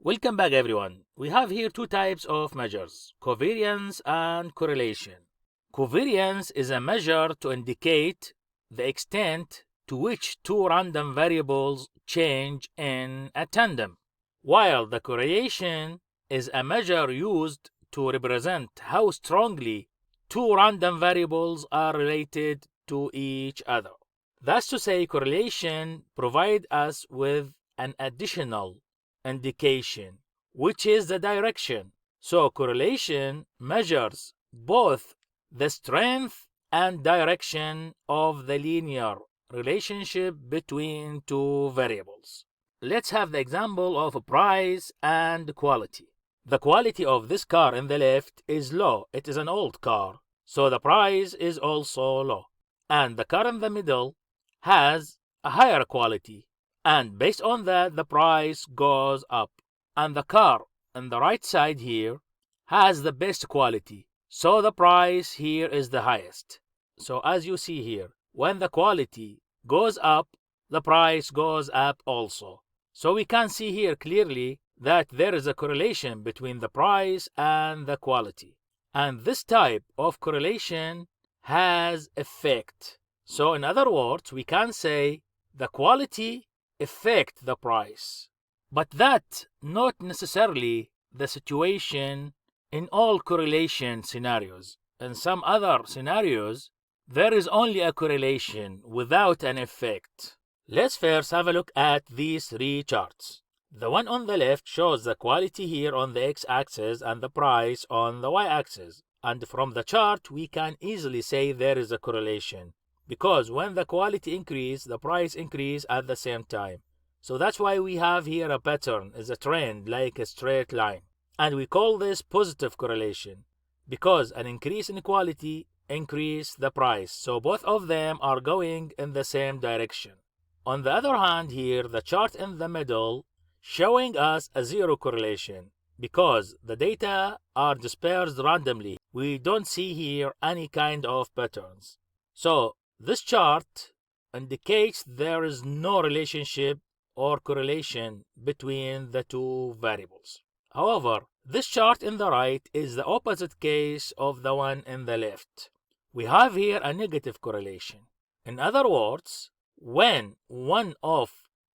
Welcome back, everyone. We have here two types of measures, covariance and correlation. Covariance is a measure to indicate the extent to which two random variables change in a tandem, while the correlation is a measure used to represent how strongly two random variables are related to each other. That's to say, correlation provides us with an additional indication, which is the direction. So correlation measures both the strength and direction of the linear relationship between two variables. Let's have the example of price and quality. The quality of this car in the left is low. It is an old car, so the price is also low. And the car in the middle has a higher quality, and based on that the price goes up. And the car on the right side here has the best quality, so the price here is the highest. So as you see here, when the quality goes up, the price goes up also. So we can see here clearly that there is a correlation between the price and the quality. And this type of correlation has effect. So in other words, we can say the quality affect the price, but that not necessarily the situation in all correlation scenarios. In some other scenarios, there is only a correlation without an effect. Let's first have a look at these three charts. The one on the left shows the quality here on the x-axis and the price on the y-axis. And from the chart, we can easily say there is a correlation, because when the quality increase, the price increase at the same time. So that's why we have here a pattern, is a trend, like a straight line. And we call this positive correlation, because an increase in quality increase the price. So both of them are going in the same direction. On the other hand here, the chart in the middle showing us a zero correlation, because the data are dispersed randomly. We don't see here any kind of patterns. So this chart indicates there is no relationship or correlation between the two variables. However, this chart in the right is the opposite case of the one in the left. We have here a negative correlation. In other words, when one of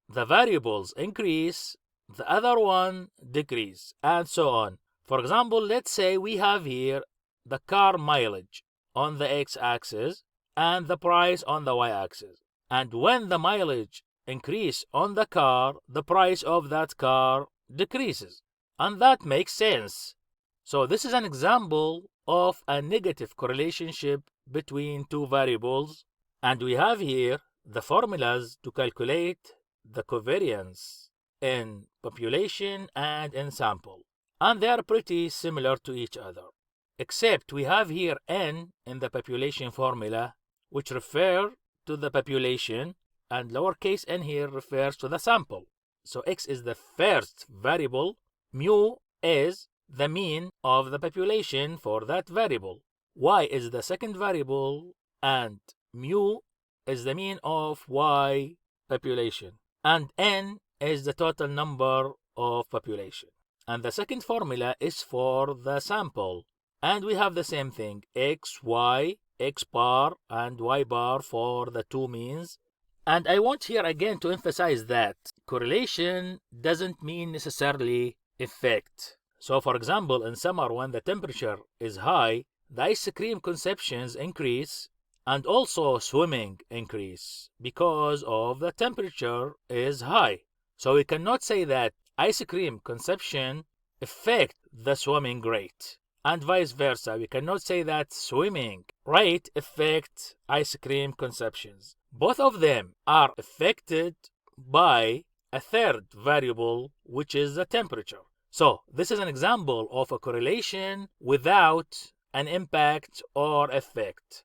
the variables increase, the other one decrease, and so on. For example, let's say we have here the car mileage on the x-axis and the price on the y-axis. And when the mileage increase on the car, the price of that car decreases. And that makes sense. So this is an example of a negative correlation between two variables. And we have here the formulas to calculate the covariance in population and in sample. And they are pretty similar to each other, except we have here n in the population formula, which refer to the population, and lowercase n here refers to the sample. So x is the first variable, mu is the mean of the population for that variable, y is the second variable, and mu is the mean of y population, and n is the total number of population. And the second formula is for the sample, and we have the same thing, x, y, x bar and y bar for the two means. And I want here again to emphasize that correlation doesn't mean necessarily effect. So for example, in summer when the temperature is high, the ice cream consumptions increase and also swimming increase because of the temperature is high. So we cannot say that ice cream consumption affect the swimming rate, and vice versa. We cannot say that swimming rate affects ice cream consumptions. Both of them are affected by a third variable, which is the temperature. So this is an example of a correlation without an impact or effect.